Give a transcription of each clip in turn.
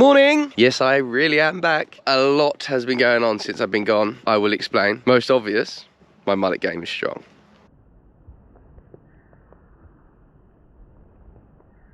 Morning! Yes, I really am back. A lot has been going on since I've been gone. I will explain. Most obvious, my mullet game is strong.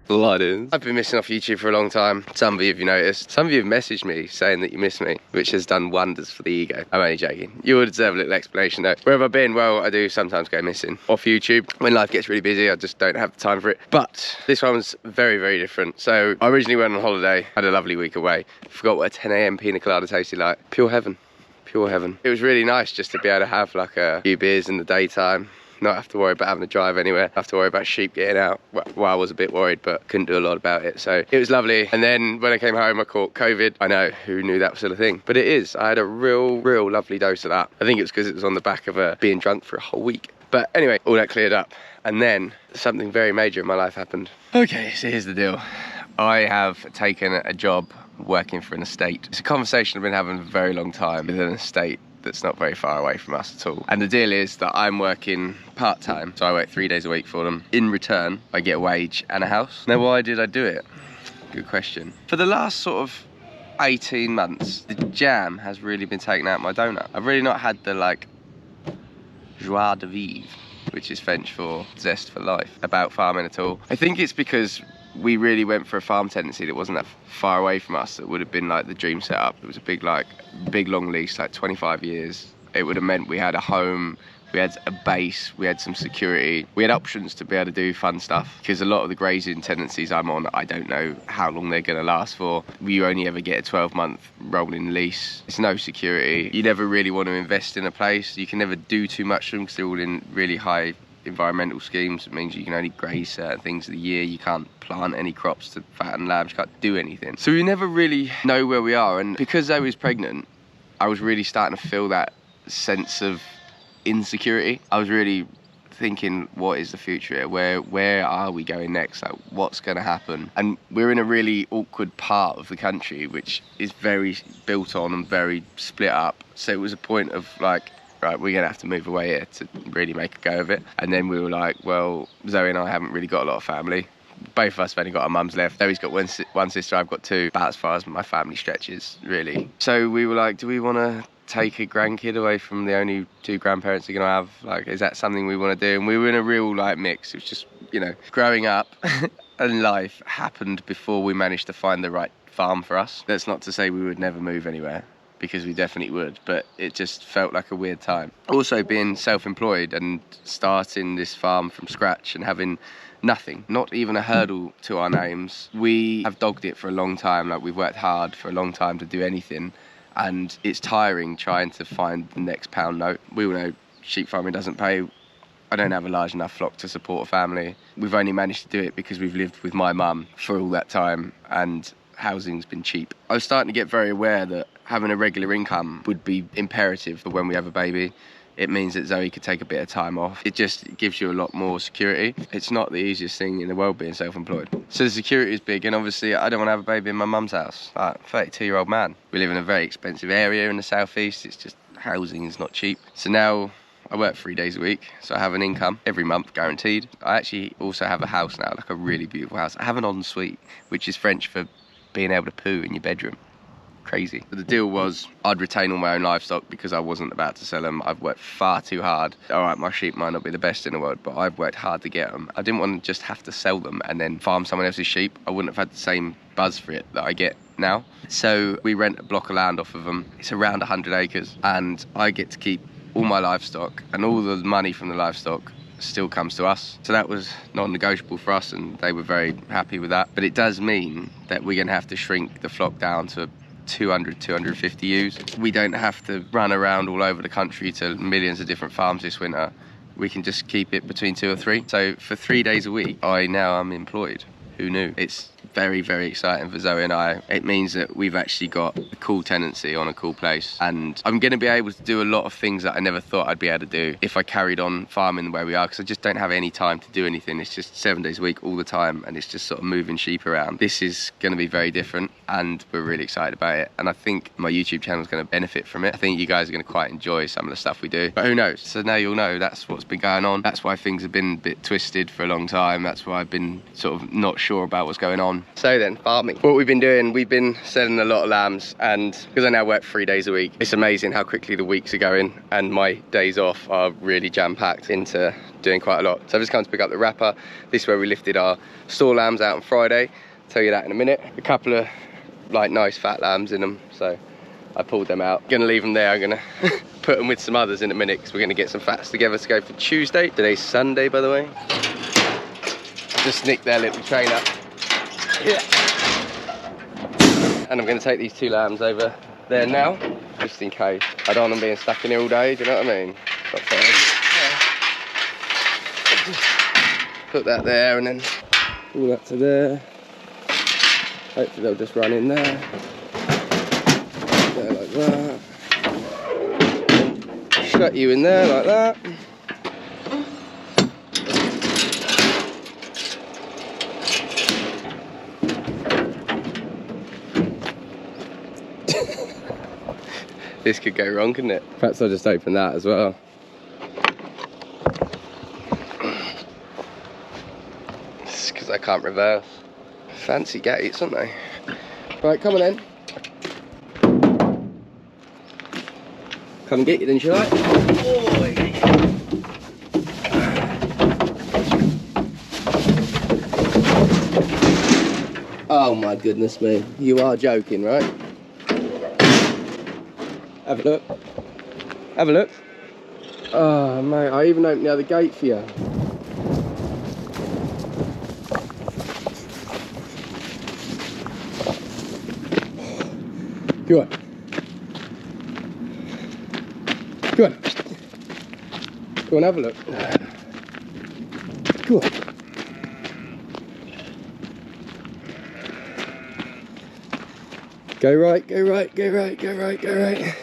Blooders. I've been missing off YouTube for a long time. Some of you have noticed. Some of you have messaged me saying that you miss me, which has done wonders for the ego. I'm only joking. You will deserve a little explanation though. Where have I been? Well, I do sometimes go missing off YouTube. When life gets really busy, I just don't have the time for it. But this one was very, very different. So I originally went on holiday, had a lovely week away. Forgot what a 10 AM pina colada tasted like. Pure heaven. Pure heaven. It was really nice just to be able to have like a few beers in the daytime. Not have to worry about having to drive anywhere, have to worry about sheep getting out. Well, I was a bit worried, but couldn't do a lot about it. So it was lovely. And then when I came home, I caught COVID. I know, who knew that was still a thing? But it is. I had a real lovely dose of that. I think it was because it was on the back of being drunk for a whole week. But anyway, all that cleared up. And then something very major in my life happened. Okay, so here's the deal. I have taken a job working for an estate. It's a conversation I've been having for a very long time with an estate that's not very far away from us at all. And the deal is that I'm working part-time, so I work 3 days a week for them. In return, I get a wage and a house. Now, why did I do it? Good question. For the last sort of 18 months, the jam has really been taken out of my donut. I've really not had the like joie de vivre, which is French for zest for life, about farming at all. I think it's because we really went for a farm tenancy that wasn't that far away from us. That would have been like the dream setup. It was a big long lease, like 25 years. It would have meant we had a home, we had a base, we had some security, we had options to be able to do fun stuff. Because a lot of the grazing tenancies I'm on, I don't know how long they're going to last for. You only ever get a 12-month rolling lease. It's no security. You never really want to invest in a place. You can never do too much to them because they're all in really high environmental schemes. It means you can only graze certain things of the year. You can't plant any crops to fatten lambs. You can't do anything. So we never really know where we are. And because I was pregnant, I was really starting to feel that sense of insecurity. I was really thinking, what is the future here? Where are we going next? Like, what's going to happen? And we're in a really awkward part of the country, which is very built on and very split up. So it was a point of like, right, we're gonna have to move away here to really make a go of it. And then we were like, well, Zoe and I haven't really got a lot of family. Both of us have only got our mums left. Zoe's got one sister, I've got two. About as far as my family stretches, really. So we were like, do we want to take a grandkid away from the only two grandparents we're gonna have? Like, is that something we want to do? And we were in a real like mix. It was just, you know, growing up and life happened before we managed to find the right farm for us. That's not to say we would never move anywhere, because we definitely would, but it just felt like a weird time. Also being self-employed and starting this farm from scratch and having nothing, not even a hurdle to our names. We have dogged it for a long time. Like, we've worked hard for a long time to do anything, and it's tiring trying to find the next pound note. We all know sheep farming doesn't pay. I don't have a large enough flock to support a family. We've only managed to do it because we've lived with my mum for all that time, and housing's been cheap. I was starting to get very aware that having a regular income would be imperative for when we have a baby. It means that Zoe could take a bit of time off. It just gives you a lot more security. It's not the easiest thing in the world being self-employed. So the security is big, and obviously I don't want to have a baby in my mum's house. Like, 32-year-old man. We live in a very expensive area in the southeast. It's just, housing is not cheap. So now I work 3 days a week, so I have an income every month guaranteed. I actually also have a house now, like a really beautiful house. I have an ensuite, which is French for being able to poo in your bedroom. Crazy. But the deal was I'd retain all my own livestock because I wasn't about to sell them. I've worked far too hard. All right, my sheep might not be the best in the world, but I've worked hard to get them. I didn't want to just have to sell them and then farm someone else's sheep. I wouldn't have had the same buzz for it that I get now. So we rent a block of land off of them. It's around 100 acres, and I get to keep all my livestock, and all the money from the livestock still comes to us. So that was non-negotiable for us, and they were very happy with that. But it does mean that we're going to have to shrink the flock down to 250 ewes. We don't have to run around all over the country to millions of different farms this winter. We can just keep it between 2 or 3. So for 3 days a week, I now am employed. Who knew? It's very, very exciting for Zoe and I. It means that we've actually got a cool tenancy on a cool place, and I'm going to be able to do a lot of things that I never thought I'd be able to do if I carried on farming the way we are, because I just don't have any time to do anything. It's just 7 days a week all the time, and it's just sort of moving sheep around. This is going to be very different, and we're really excited about it, and I think my YouTube channel is going to benefit from it. I think you guys are going to quite enjoy some of the stuff we do, but who knows? So now you'll know that's what's been going on. That's why things have been a bit twisted for a long time. That's why I've been sort of not sure about what's going on. So then, farming. What we've been doing, we've been selling a lot of lambs, and because I now work 3 days a week, it's amazing how quickly the weeks are going, and my days off are really jam-packed into doing quite a lot. So I've just come to pick up the wrapper. This is where we lifted our store lambs out on Friday. I'll tell you that in a minute. A couple of like nice fat lambs in them, so I pulled them out. Gonna leave them there. I'm gonna put them with some others in a minute because we're gonna get some fats together to go for Tuesday. Today's Sunday, by the way. Just nicked their little train up. Yeah. And I'm gonna take these 2 lambs over there now, just in case. I don't want them being stuck in here all day, do you know what I mean? Not fair. Yeah. Put that there and then pull that to there. Hopefully they'll just run in there. There like that. Shut you in there like that. This could go wrong, couldn't it? Perhaps I'll just open that as well. It's because I can't reverse. Fancy gates, aren't they? Right, come on then. Come and get you then, shall I? Oh my goodness me. You are joking, right? Have a look. Have a look. Oh mate, I even opened the other gate for you. Go on. Go on. Go on, have a look. Go on. Go right, go right, go right, go right, go right.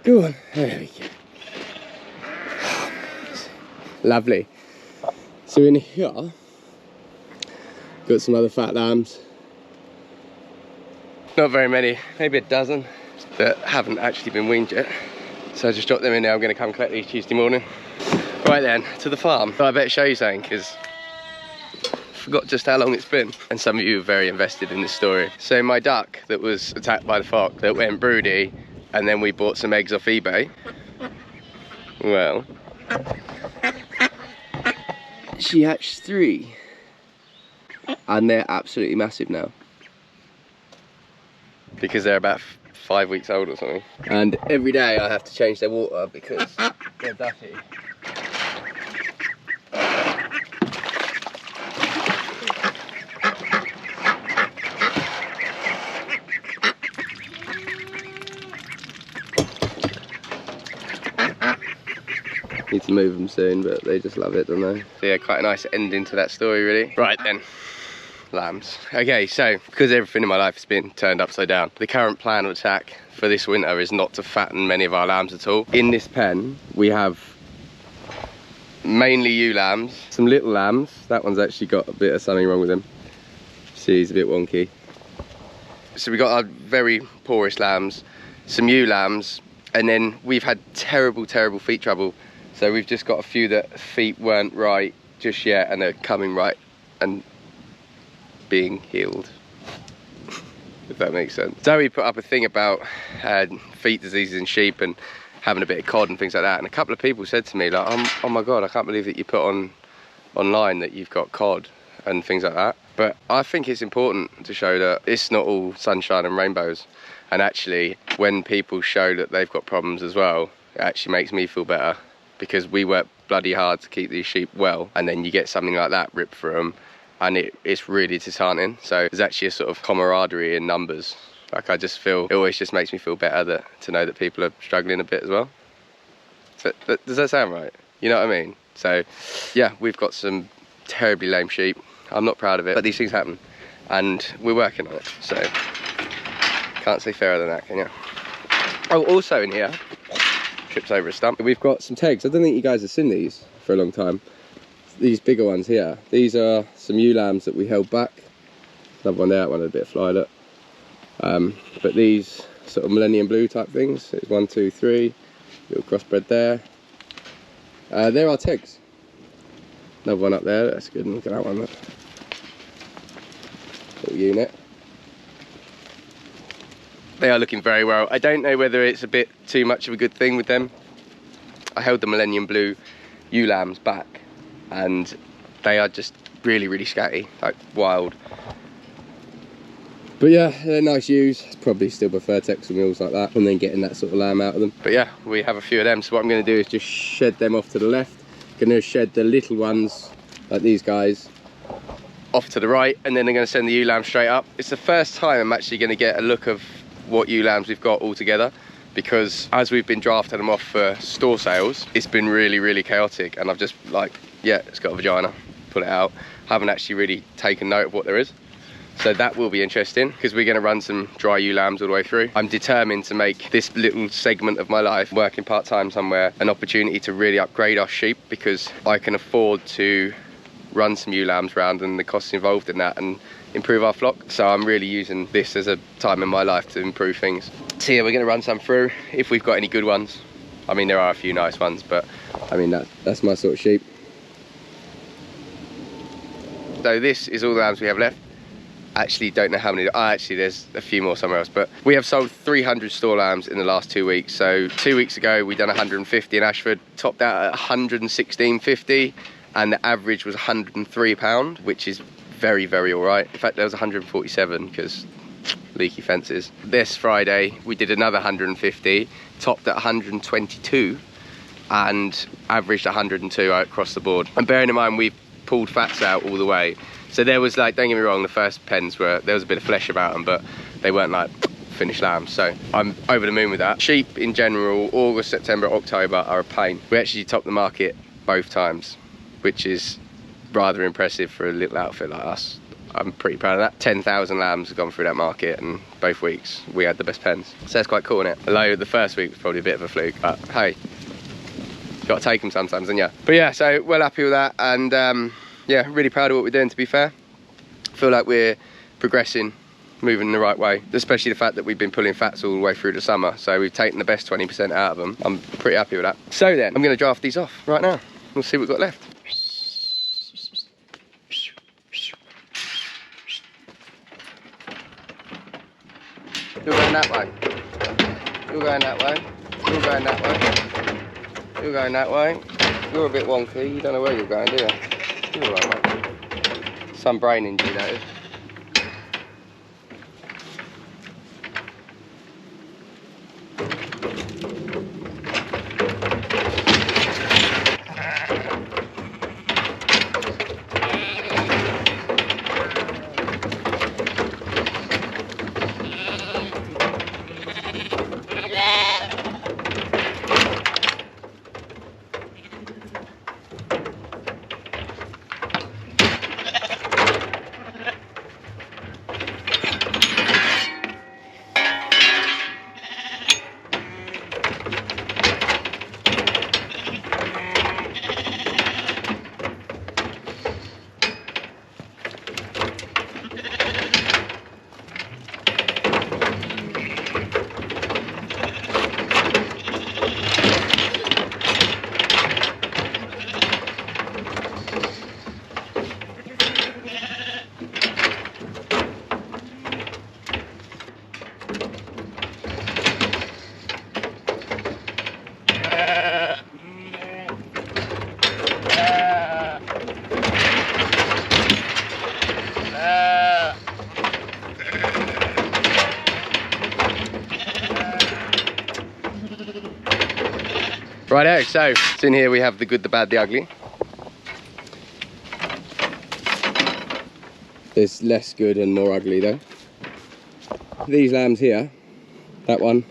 Go on. There we go. Lovely. So in here, got some other fat lambs. Not very many, maybe a dozen that haven't actually been weaned yet. So I just dropped them in there. I'm going to come collect these Tuesday morning. Right then, to the farm. So I better show you something because I forgot just how long it's been. And some of you are very invested in this story. So my duck that was attacked by the fox, that went broody, and then we bought some eggs off eBay. Well, she hatched 3. And they're absolutely massive now. Because they're about 5 weeks old or something. And every day I have to change their water because they're dirty. Need to move them soon, but they just love it, don't they? So yeah, quite a nice ending to that story, really. Right then. Lambs. Okay, so because everything in my life has been turned upside down, the current plan of attack for this winter is not to fatten many of our lambs at all. In this pen we have mainly ewe lambs, some little lambs. That one's actually got a bit of something wrong with him. See, he's a bit wonky. So we got our very poorest lambs, some ewe lambs, and then we've had terrible feet trouble. So we've just got a few that feet weren't right just yet and they're coming right and being healed, if that makes sense. Zoe put up a thing about feet diseases in sheep and having a bit of cod and things like that, and a couple of people said to me like, oh my god, I can't believe that you put online that you've got cod and things like that. But I think it's important to show that it's not all sunshine and rainbows, and actually when people show that they've got problems as well, it actually makes me feel better, because we work bloody hard to keep these sheep well, and then you get something like that ripped through them, and it's really disheartening. So there's actually a sort of camaraderie in numbers. Like, I just feel, it always just makes me feel better to know that people are struggling a bit as well. So, does that sound right? You know what I mean? So yeah, we've got some terribly lame sheep. I'm not proud of it, but these things happen and we're working on it. So can't say fairer than that, can you? Oh, also in here, trips over a stump, we've got some tags. I don't think you guys have seen these for a long time. These bigger ones here, these are some ewe lambs that we held back. Another one there, that one had a bit of fly, look. But these sort of Millennium Blue type things, it's 1, 2, 3, little crossbred there. There are tags. Another one up there, that's good, look at that one, look. There little unit. They are looking very well. I don't know whether it's a bit too much of a good thing with them. I held the Millennium Blue ewe lambs back and they are just really, really scatty, like wild. But yeah, they're nice ewes. Probably still prefer Texel mules like that and then getting that sort of lamb out of them. But yeah, we have a few of them. So what I'm going to do is just shed them off to the left. Going to shed the little ones, like these guys, off to the right. And then I'm going to send the ewe lambs straight up. It's the first time I'm actually going to get a look of what ewe lambs we've got all together. Because as we've been drafting them off for store sales, it's been really, really chaotic. And I've just like, yeah, it's got a vagina, pull it out. Haven't actually really taken note of what there is. So that will be interesting because we're going to run some dry ewe lambs all the way through. I'm determined to make this little segment of my life, working part-time somewhere, an opportunity to really upgrade our sheep because I can afford to run some ewe lambs around and the costs involved in that and improve our flock. So I'm really using this as a time in my life to improve things. So yeah, we're going to run some through if we've got any good ones. I mean, there are a few nice ones, but I mean, that's my sort of sheep. So this is all the lambs we have left. Actually don't know how many, actually there's a few more somewhere else, but we have sold 300 store lambs in the last 2 weeks. So 2 weeks ago we done 150 in Ashford, topped out at 116.50 and the average was £103, which is very, very all right. In fact, there was 147 because leaky fences. This Friday we did another 150, topped at 122 and averaged 102 out across the board. And bearing in mind we've pulled fats out all the way, so there was like, don't get me wrong, the first pens there was a bit of flesh about them, but they weren't like finished lambs, so I'm over the moon with that. Sheep in general, August, September, October are a pain. We actually topped the market both times, which is rather impressive for a little outfit like us. I'm pretty proud of that. 10,000 lambs have gone through that market and both weeks we had the best pens. So that's quite cool, isn't it? Although the first week was probably a bit of a fluke, but hey, got to take them sometimes, and yeah. But yeah, so well happy with that, and yeah, really proud of what we're doing, to be fair. Feel like we're progressing, moving in the right way, especially the fact that we've been pulling fats all the way through the summer, so we've taken the best 20% out of them. I'm pretty happy with that. So then, I'm going to draft these off right now. We'll see what we've got left. You're going that way. You're going that way. You're going that way. You're going that way. You're a bit wonky. You don't know where you're going, do you? You're all right, mate. Some brain injury, that is. Righto, so in here we have the good, the bad, the ugly. There's less good and more ugly though. These lambs here, that one,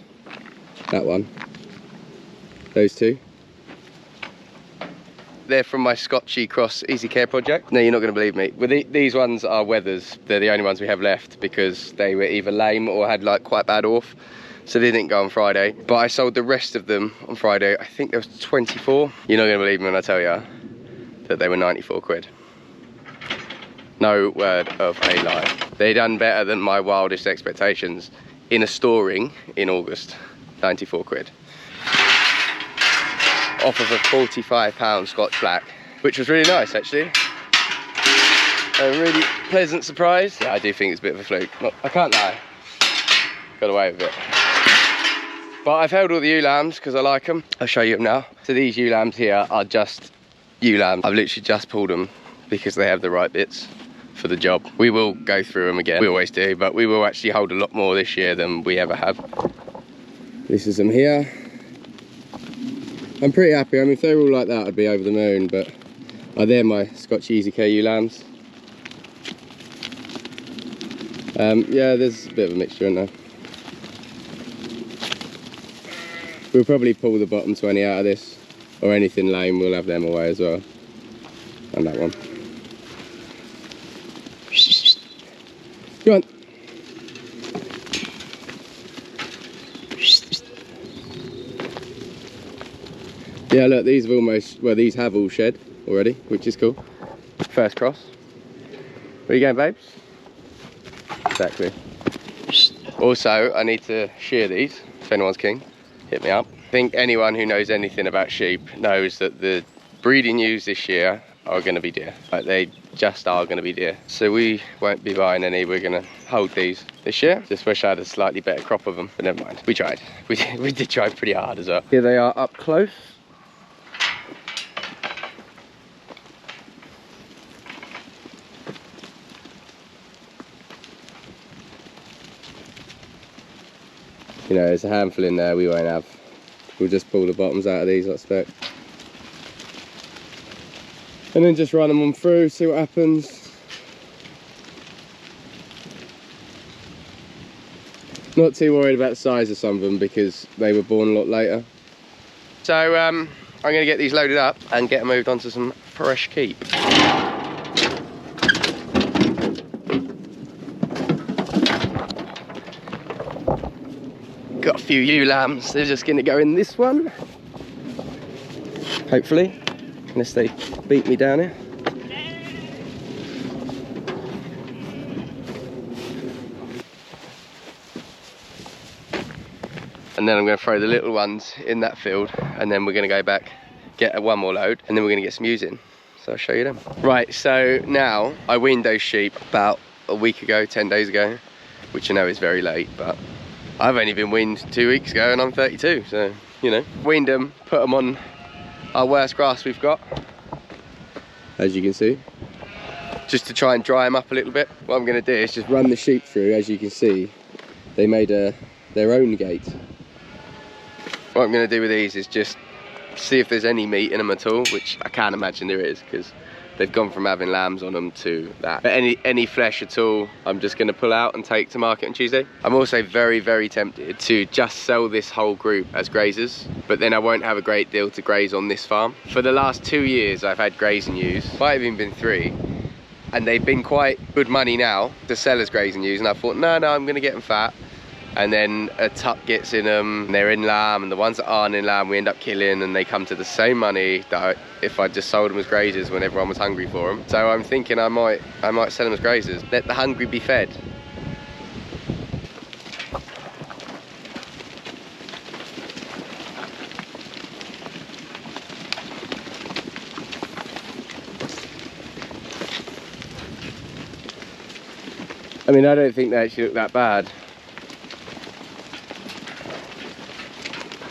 those two. They're from my Scotchy Cross Easy Care project. No, you're not going to believe me. Well, these ones are wethers. They're the only ones we have left because they were either lame or had like quite bad orth. So they didn't go on Friday. But I sold the rest of them on Friday. I think there was 24. You're not going to believe me when I tell you that they were 94 quid. No word of a lie. They done better than my wildest expectations in a storing in August. 94 quid. Off of a £45 Scotch Black, which was really nice actually. a really pleasant surprise. Yeah, I do think it's a bit of a fluke. Look, I can't lie. Got away with it. But I've held all the ewe lambs because I like them. I'll show you them now. So these ewe lambs here are just ewe lambs. I've literally just pulled them because they have the right bits for the job. We will go through them again. We always do, but we will actually hold a lot more this year than we ever have. This is them here. I'm pretty happy. I mean, if they were all like that, I'd be over the moon, but they're my Scotch Easy Care ewe lambs. Yeah, there's a bit of a mixture in there. We'll probably pull the bottom 20 out of this, or anything lame, we'll have them away as well. And that one. Go on. Yeah, look, these have almost, well, these have all shed already, which is cool. First cross. Where are you going, babes? Exactly. Also, I need to shear these, if anyone's keen. Hit me up. I think anyone who knows anything about sheep knows that the breeding ewes this year are going to be dear. Like, they just are going to be dear. So we won't be buying any. We're going to hold these this year. Just wish I had a slightly better crop of them, but never mind. We tried. We did try pretty hard as well. Here they are up close. You know, there's a handful in there we won't have. We'll just pull the bottoms out of these, I expect. And then just run them on through, see what happens. Not too worried about the size of some of them because they were born a lot later. So I'm going to get these loaded up and get them moved on to some fresh keep. Got a few ewe lambs, they're just going to go in this one. Hopefully, unless they beat me down here. And then I'm going to throw the little ones in that field, and then we're going to go back, get one more load, and then we're going to get some ewes in. So I'll show you them. Right, so now I weaned those sheep about a week ago, 10 days ago, which I know is very late, but I've only been weaned 2 weeks ago and I'm 32, so, you know. Weaned them, put them on our worst grass we've got, as you can see, just to try and dry them up a little bit. What I'm going to do is just run the sheep through. As you can see, they made their own gate. What I'm going to do with these is just see if there's any meat in them at all, which I can't imagine there is, because they've gone from having lambs on them to that. But any flesh at all, I'm just going to pull out and take to market on Tuesday. I'm also very, very tempted to just sell this whole group as grazers, but then I won't have a great deal to graze on this farm. For the last 2 years, I've had grazing ewes, might have even been 3, and they've been quite good money now to sell as grazing ewes, and I thought, no, I'm going to get them fat. And then a tup gets in them, and they're in lamb, and the ones that aren't in lamb we end up killing, and they come to the same money that if I just sold them as grazers when everyone was hungry for them. So I'm thinking I might sell them as grazers. Let the hungry be fed. I mean, I don't think they actually look that bad,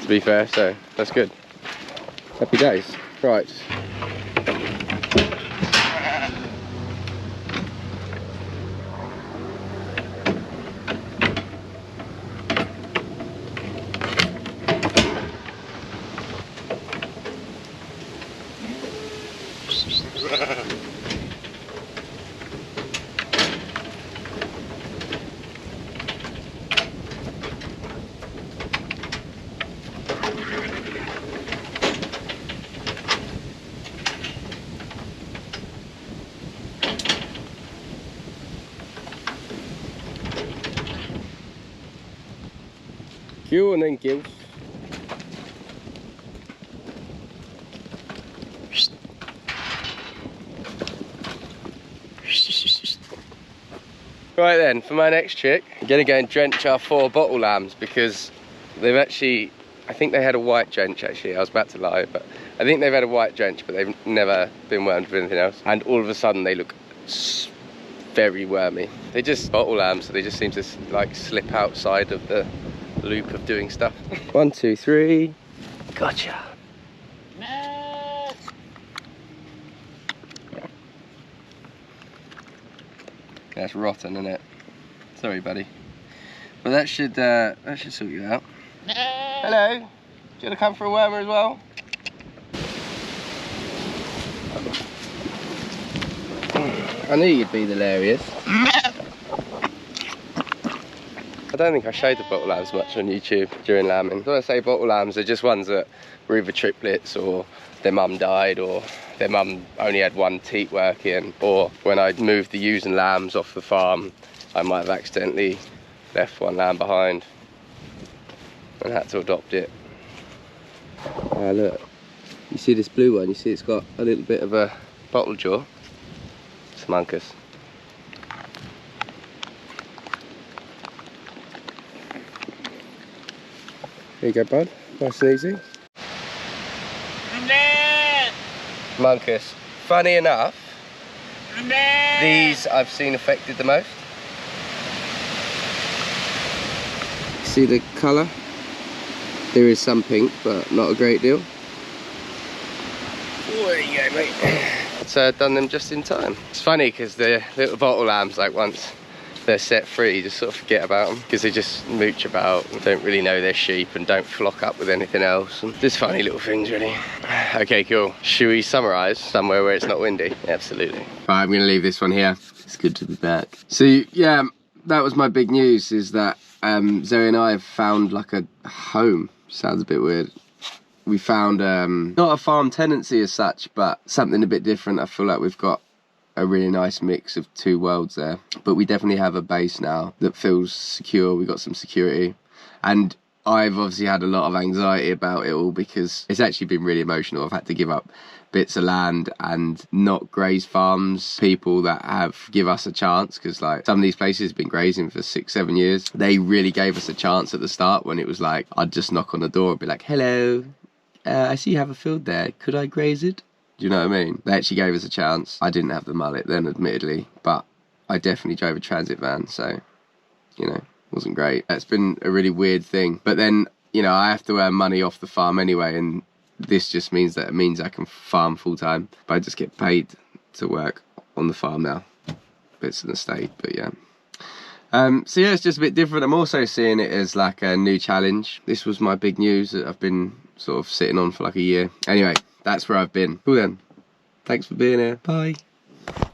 to be fair, so that's good. Happy days. Right. Cue and then kills. Right then, for my next trick, I'm gonna go and drench our 4 bottle lambs because they've actually, I think they had a white drench actually, I was about to lie, but I think they've had a white drench, but they've never been whelmed with anything else. And all of a sudden they look very wormy. They're just bottle lambs, so they just seem to like slip outside of the loop of doing stuff. 1, 2, 3. Gotcha. That's rotten, isn't it? Sorry, buddy. But that should sort you out. Hello. Do you want to come for a wormer as well? I knew you'd be hilarious. I don't think I showed the bottle lambs much on YouTube during lambing. When I say bottle lambs, they're just ones that were either triplets, or their mum died, or their mum only had one teat working, or when I moved the ewes and lambs off the farm, I might have accidentally left one lamb behind and had to adopt it. Ah, look, you see this blue one? You see it's got a little bit of a bottle jaw. It's a Mancus. Here you go, bud. Nice and easy. Mancus. Funny enough, these I've seen affected the most. See the colour? There is some pink, but not a great deal. Oh, there you go, mate. So I've done them just in time. It's funny because the little bottle lambs, like once they're set free, you just sort of forget about them because they just mooch about and don't really know their sheep and don't flock up with anything else. And just funny little things, really. Okay, cool. Should we summarise somewhere where it's not windy? Absolutely. Right, I'm going to leave this one here. It's good to be back. So yeah, that was my big news, is that Zoe and I have found like a home. Sounds a bit weird. We found not a farm tenancy as such, but something a bit different. I feel like we've got a really nice mix of two worlds there, but we definitely have a base now that feels secure. We got some security, and I've obviously had a lot of anxiety about it all because it's actually been really emotional. I've had to give up bits of land and not graze farms, people that have give us a chance, because like some of these places have been grazing for 6-7 years. They really gave us a chance at the start when it was like I'd just knock on the door and be like, hello, I see you have a field there, could I graze it? Do you know what I mean? They actually gave us a chance. I didn't have the mullet then, admittedly, but I definitely drove a transit van, so, you know, it wasn't great. It's been a really weird thing. But then, you know, I have to earn money off the farm anyway, and this just means that I can farm full time, but I just get paid to work on the farm now. It's an estate, but yeah. So yeah, it's just a bit different. I'm also seeing it as like a new challenge. This was my big news that I've been sort of sitting on for like a year. Anyway, that's where I've been. Cool then. Thanks for being here. Bye.